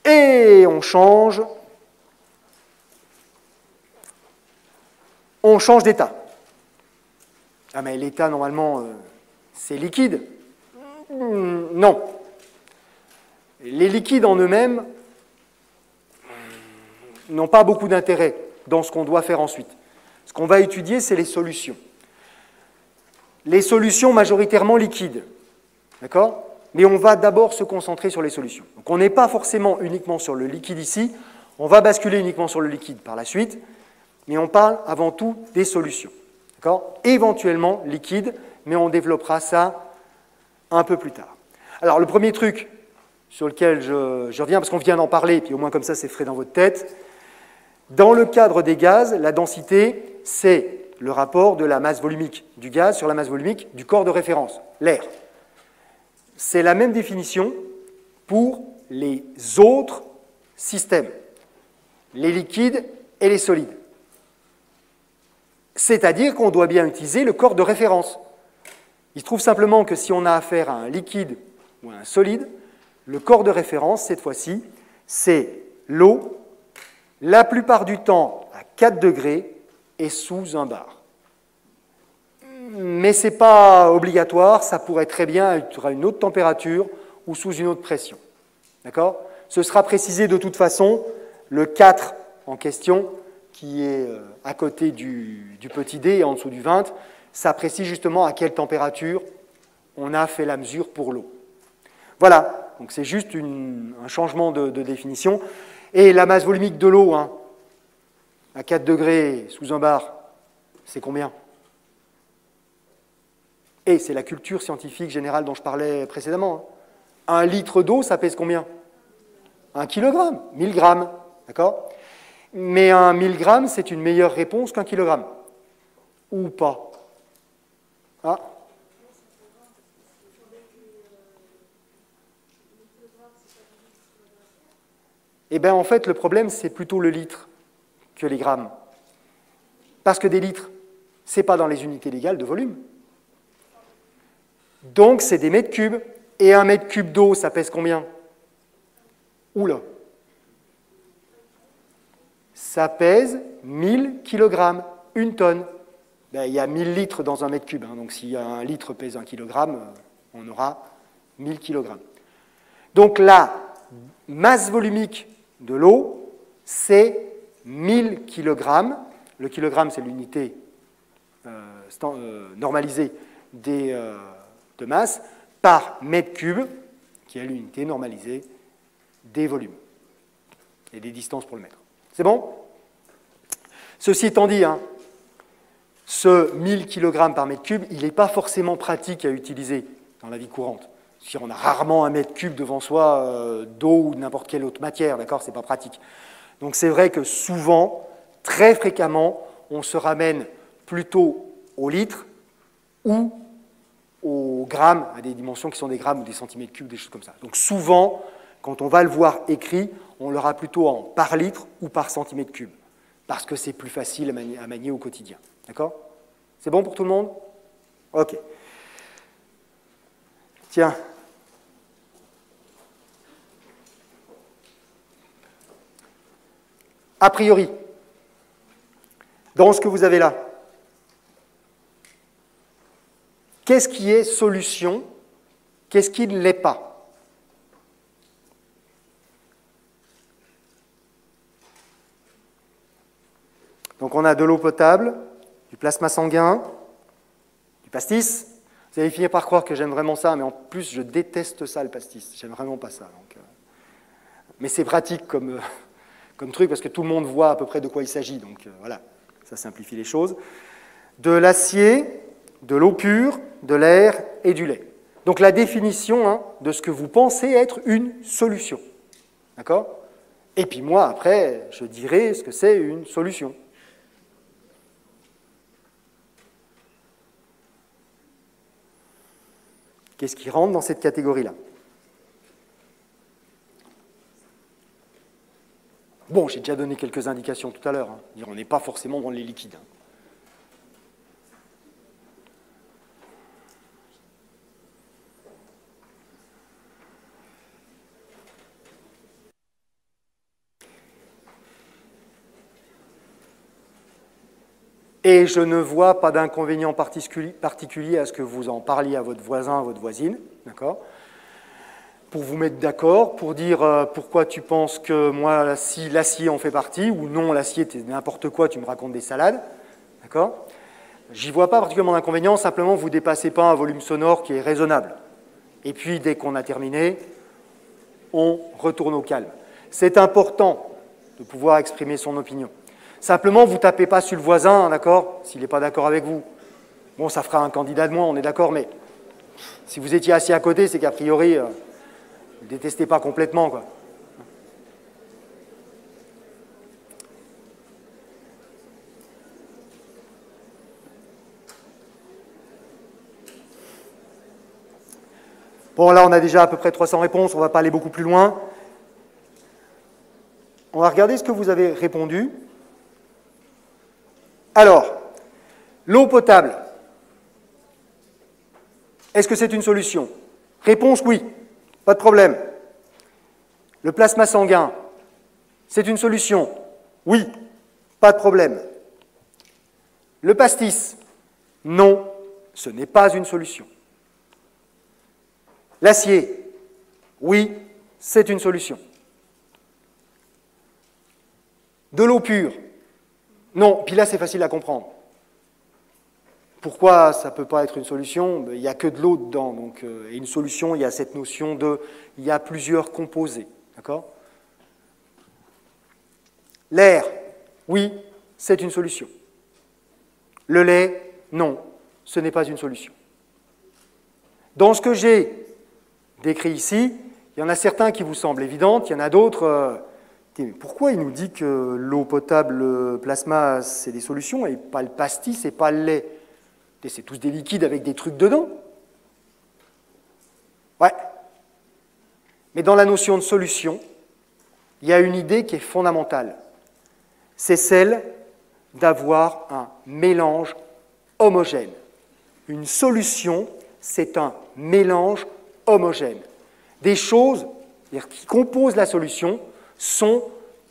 Et on change d'état. Ah mais l'état, normalement, c'est liquide. Non. Les liquides en eux-mêmes n'ont pas beaucoup d'intérêt dans ce qu'on doit faire ensuite. Ce qu'on va étudier, c'est les solutions. Les solutions majoritairement liquides. D'accord ? Mais on va d'abord se concentrer sur les solutions. Donc on n'est pas forcément uniquement sur le liquide ici, on va basculer uniquement sur le liquide par la suite, mais on parle avant tout des solutions. D'accord ? Éventuellement liquide, mais on développera ça un peu plus tard. Alors le premier truc sur lequel je reviens, parce qu'on vient d'en parler, puis au moins comme ça c'est frais dans votre tête, dans le cadre des gaz, la densité, c'est le rapport de la masse volumique du gaz sur la masse volumique du corps de référence, l'air. C'est la même définition pour les autres systèmes, les liquides et les solides. C'est-à-dire qu'on doit bien utiliser le corps de référence. Il se trouve simplement que si on a affaire à un liquide ou à un solide, le corps de référence, cette fois-ci, c'est l'eau, la plupart du temps à 4 degrés et sous 1 bar. Mais ce n'est pas obligatoire, ça pourrait très bien être à une autre température ou sous une autre pression. D'accord ? Ce sera précisé de toute façon, le 4 en question, qui est à côté du petit d et en dessous du 20, ça précise justement à quelle température on a fait la mesure pour l'eau. Voilà, donc c'est juste un changement de définition. Et la masse volumique de l'eau, hein, à 4 degrés sous 1 bar, c'est combien ? Et c'est la culture scientifique générale dont je parlais précédemment. 1 litre d'eau, ça pèse combien ? 1 kilogramme, 1000 grammes. D'accord ? Mais 1 1000 grammes, c'est une meilleure réponse qu'1 kilogramme. Ou pas ? Ah. Eh bien, en fait, le problème, c'est plutôt le litre que les grammes. Parce que des litres, ce n'est pas dans les unités légales de volume. Donc, c'est des mètres cubes. Et 1 mètre cube d'eau, ça pèse combien ? Oula. Ça pèse 1000 kg, 1 tonne. Ben, il y a 1000 litres dans 1 mètre cube. Hein, donc, si 1 litre pèse 1 kg, on aura 1000 kg. Donc, la masse volumique de l'eau, c'est 1000 kg. Le kilogramme, c'est l'unité normalisée de masse par mètre cube, qui est l'unité normalisée des volumes et des distances pour le mètre. C'est bon ? Ceci étant dit, hein, ce 1000 kg par mètre cube, il n'est pas forcément pratique à utiliser dans la vie courante. Si on a rarement 1 mètre cube devant soi d'eau ou de n'importe quelle autre matière, d'accord, c'est pas pratique. Donc c'est vrai que souvent, très fréquemment, on se ramène plutôt au litre ou au gramme, à des dimensions qui sont des grammes ou des centimètres cubes, des choses comme ça. Donc souvent, quand on va le voir écrit, on l'aura plutôt en par litre ou par centimètre cube, parce que c'est plus facile à manier au quotidien. D'accord ? C'est bon pour tout le monde ? Ok. Tiens. A priori, dans ce que vous avez là, qu'est-ce qui est solution? Qu'est-ce qui ne l'est pas? Donc on a de l'eau potable, du plasma sanguin, du pastis. Vous allez finir par croire que j'aime vraiment ça, mais en plus je déteste ça, le pastis. J'aime vraiment pas ça. Donc, mais c'est pratique comme truc, parce que tout le monde voit à peu près de quoi il s'agit. Donc voilà, ça simplifie les choses. De l'acier, de l'eau pure, de l'air et du lait. Donc la définition de ce que vous pensez être une solution. D'accord ? Et puis moi, après, je dirai ce que c'est une solution. Qu'est-ce qui rentre dans cette catégorie-là? Bon, j'ai déjà donné quelques indications tout à l'heure. On n'est pas forcément dans les liquides. Et je ne vois pas d'inconvénient particulier à ce que vous en parliez à votre voisin, à votre voisine, d'accord? Pour vous mettre d'accord, pour dire pourquoi tu penses que moi, si l'acier en fait partie, ou non, l'acier, c'est n'importe quoi, tu me racontes des salades, d'accord? J'y vois pas particulièrement d'inconvénient, simplement vous ne dépassez pas un volume sonore qui est raisonnable. Et puis, dès qu'on a terminé, on retourne au calme. C'est important de pouvoir exprimer son opinion. Simplement, vous ne tapez pas sur le voisin, d'accord, s'il n'est pas d'accord avec vous. Bon, ça fera un candidat de moins, on est d'accord, mais si vous étiez assis à côté, c'est qu'a priori, vous ne détestez pas complètement, quoi. Bon, là, on a déjà à peu près 300 réponses, on ne va pas aller beaucoup plus loin. On va regarder ce que vous avez répondu. Alors, l'eau potable, est-ce que c'est une solution? Réponse oui, pas de problème. Le plasma sanguin, c'est une solution? Oui, pas de problème. Le pastis, non, ce n'est pas une solution. L'acier, oui, c'est une solution. De l'eau pure, non, puis là c'est facile à comprendre. Pourquoi ça ne peut pas être une solution? Il n'y a que de l'eau dedans, donc, et une solution, il y a cette notion de, il y a plusieurs composés, d'accord? L'air, oui, c'est une solution. Le lait, non, ce n'est pas une solution. Dans ce que j'ai décrit ici, il y en a certains qui vous semblent évidentes, il y en a d'autres... pourquoi il nous dit que l'eau potable, le plasma, c'est des solutions, et pas le pastis et pas le lait? C'est tous des liquides avec des trucs dedans. Ouais. Mais dans la notion de solution, il y a une idée qui est fondamentale. C'est celle d'avoir un mélange homogène. Une solution, c'est un mélange homogène. Des choses qui composent la solution sont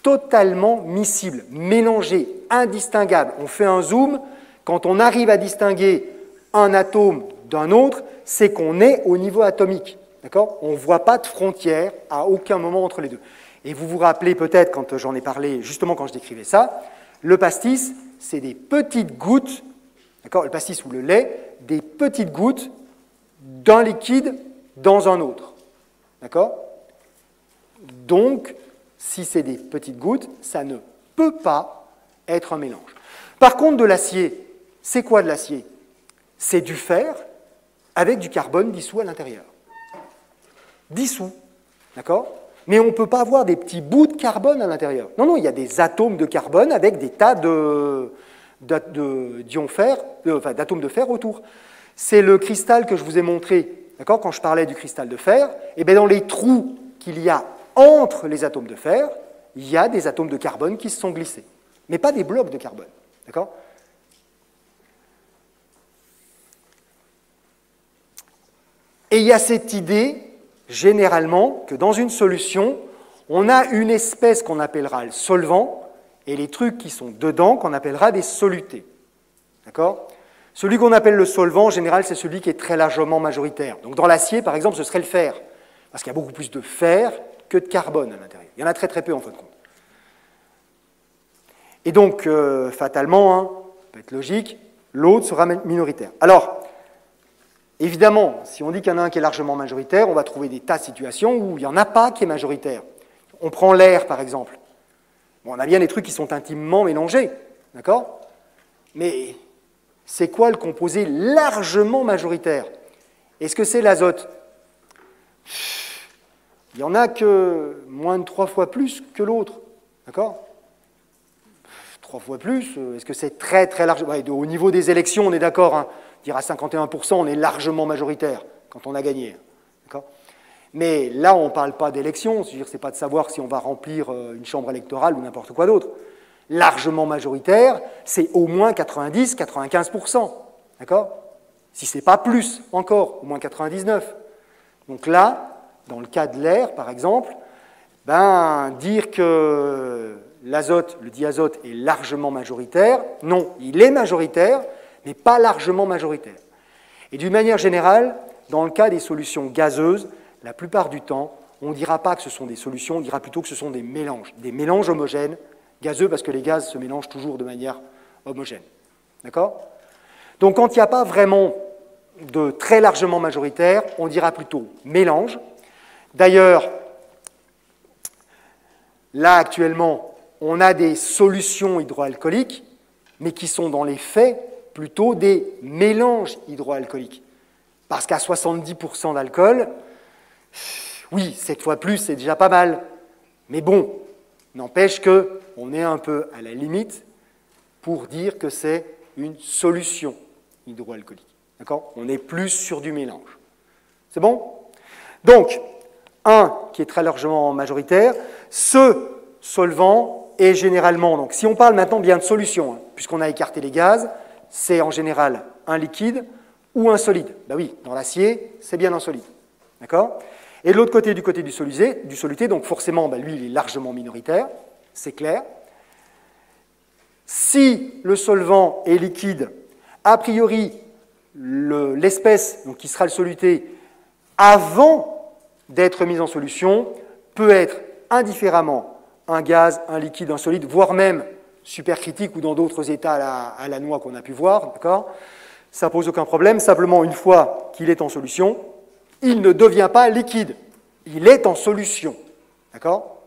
totalement miscibles, mélangées, indistinguables. On fait un zoom, quand on arrive à distinguer un atome d'un autre, c'est qu'on est au niveau atomique. D'accord? On ne voit pas de frontière à aucun moment entre les deux. Et vous vous rappelez peut-être, quand j'en ai parlé, justement quand je décrivais ça, le pastis, c'est des petites gouttes, d'accord? Le pastis ou le lait, des petites gouttes d'un liquide dans un autre. D'accord? Donc, si c'est des petites gouttes, ça ne peut pas être un mélange. Par contre, de l'acier, c'est quoi de l'acier? C'est du fer avec du carbone dissous à l'intérieur. Dissous, d'accord? Mais on ne peut pas avoir des petits bouts de carbone à l'intérieur. Non, non, il y a des atomes de carbone avec des tas d'atomes de fer autour. C'est le cristal que je vous ai montré, d'accord? Quand je parlais du cristal de fer, et bien dans les trous qu'il y a entre les atomes de fer, il y a des atomes de carbone qui se sont glissés, mais pas des blocs de carbone, d'accord? Et il y a cette idée, généralement, que dans une solution, on a une espèce qu'on appellera le solvant, et les trucs qui sont dedans, qu'on appellera des solutés. D'accord? Celui qu'on appelle le solvant, en général, c'est celui qui est très largement majoritaire. Donc dans l'acier, par exemple, ce serait le fer, parce qu'il y a beaucoup plus de fer que de carbone à l'intérieur. Il y en a très très peu, en fin de compte. Et donc, fatalement, hein, ça peut être logique, l'autre sera minoritaire. Alors, évidemment, si on dit qu'il y en a un qui est largement majoritaire, on va trouver des tas de situations où il n'y en a pas qui est majoritaire. On prend l'air, par exemple. Bon, on a bien des trucs qui sont intimement mélangés, d'accord? Mais c'est quoi le composé largement majoritaire? Est-ce que c'est l'azote? Il n'y en a que moins de 3 fois plus que l'autre, d'accord? 3 fois plus, est-ce que c'est très très large? Ouais, au niveau des élections, on est d'accord, hein, dire à 51%, on est largement majoritaire quand on a gagné. Mais là, on ne parle pas d'élection, c'est-à-dire ce n'est pas de savoir si on va remplir une chambre électorale ou n'importe quoi d'autre. Largement majoritaire, c'est au moins 90-95%. D'accord? Si ce n'est pas plus encore, au moins 99%. Donc là, dans le cas de l'air, par exemple, dire que l'azote, le diazote est largement majoritaire. Non, il est majoritaire, mais pas largement majoritaire. Et d'une manière générale, dans le cas des solutions gazeuses, la plupart du temps, on ne dira pas que ce sont des solutions, on dira plutôt que ce sont des mélanges homogènes, gazeux parce que les gaz se mélangent toujours de manière homogène. D'accord? Donc quand il n'y a pas vraiment de très largement majoritaire, on dira plutôt mélange. D'ailleurs, là actuellement, on a des solutions hydroalcooliques, mais qui sont dans les faits plutôt des mélanges hydroalcooliques. Parce qu'à 70% d'alcool, oui, 7 fois plus, c'est déjà pas mal. Mais bon, n'empêche qu'on est un peu à la limite pour dire que c'est une solution hydroalcoolique. D'accord? On est plus sur du mélange. C'est bon? Donc, un qui est très largement majoritaire, ce solvant est généralement, donc si on parle maintenant bien de solution, hein, puisqu'on a écarté les gaz, c'est en général un liquide ou un solide. Ben oui, dans l'acier, c'est bien un solide. D'accord? Et de l'autre côté, du côté du soluté, donc forcément, ben lui, il est largement minoritaire, c'est clair. Si le solvant est liquide, a priori, l'espèce qui sera le soluté, avant d'être mise en solution, peut être indifféremment un gaz, un liquide, un solide, voire même supercritique ou dans d'autres états à la noix qu'on a pu voir, d'accord ? Ça ne pose aucun problème, simplement une fois qu'il est en solution, il ne devient pas liquide, il est en solution, d'accord ?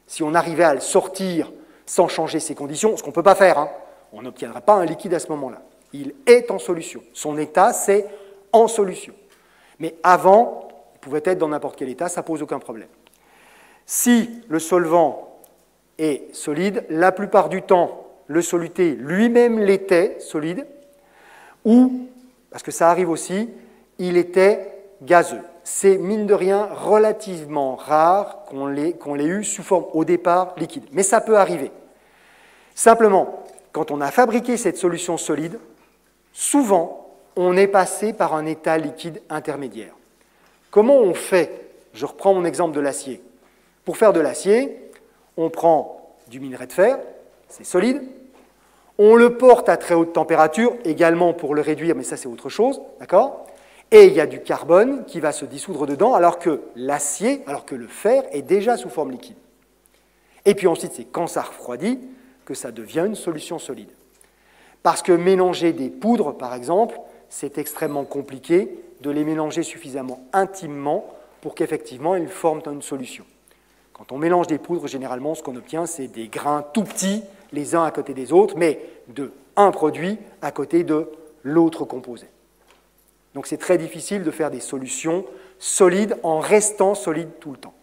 Si on arrivait à le sortir sans changer ses conditions, ce qu'on ne peut pas faire, hein, on n'obtiendra pas un liquide à ce moment-là. Il est en solution. Son état, c'est en solution. Mais avant, il pouvait être dans n'importe quel état, ça ne pose aucun problème. Si le solvant est solide, la plupart du temps, le soluté lui-même l'était solide, ou, parce que ça arrive aussi, il était gazeux. C'est, mine de rien, relativement rare qu'on l'ait eu sous forme, au départ, liquide. Mais ça peut arriver. Simplement, quand on a fabriqué cette solution solide, souvent, on est passé par un état liquide intermédiaire. Comment on fait? Je reprends mon exemple de l'acier. Pour faire de l'acier, on prend du minerai de fer, c'est solide, on le porte à très haute température, également pour le réduire, mais ça c'est autre chose, d'accord? Et il y a du carbone qui va se dissoudre dedans, alors que l'acier, alors que le fer est déjà sous forme liquide. Et puis ensuite, c'est quand ça refroidit que ça devient une solution solide. Parce que mélanger des poudres, par exemple, c'est extrêmement compliqué de les mélanger suffisamment intimement pour qu'effectivement, ils forment une solution. Quand on mélange des poudres, généralement, ce qu'on obtient, c'est des grains tout petits, les uns à côté des autres, mais de un produit à côté de l'autre composé. Donc c'est très difficile de faire des solutions solides en restant solides tout le temps.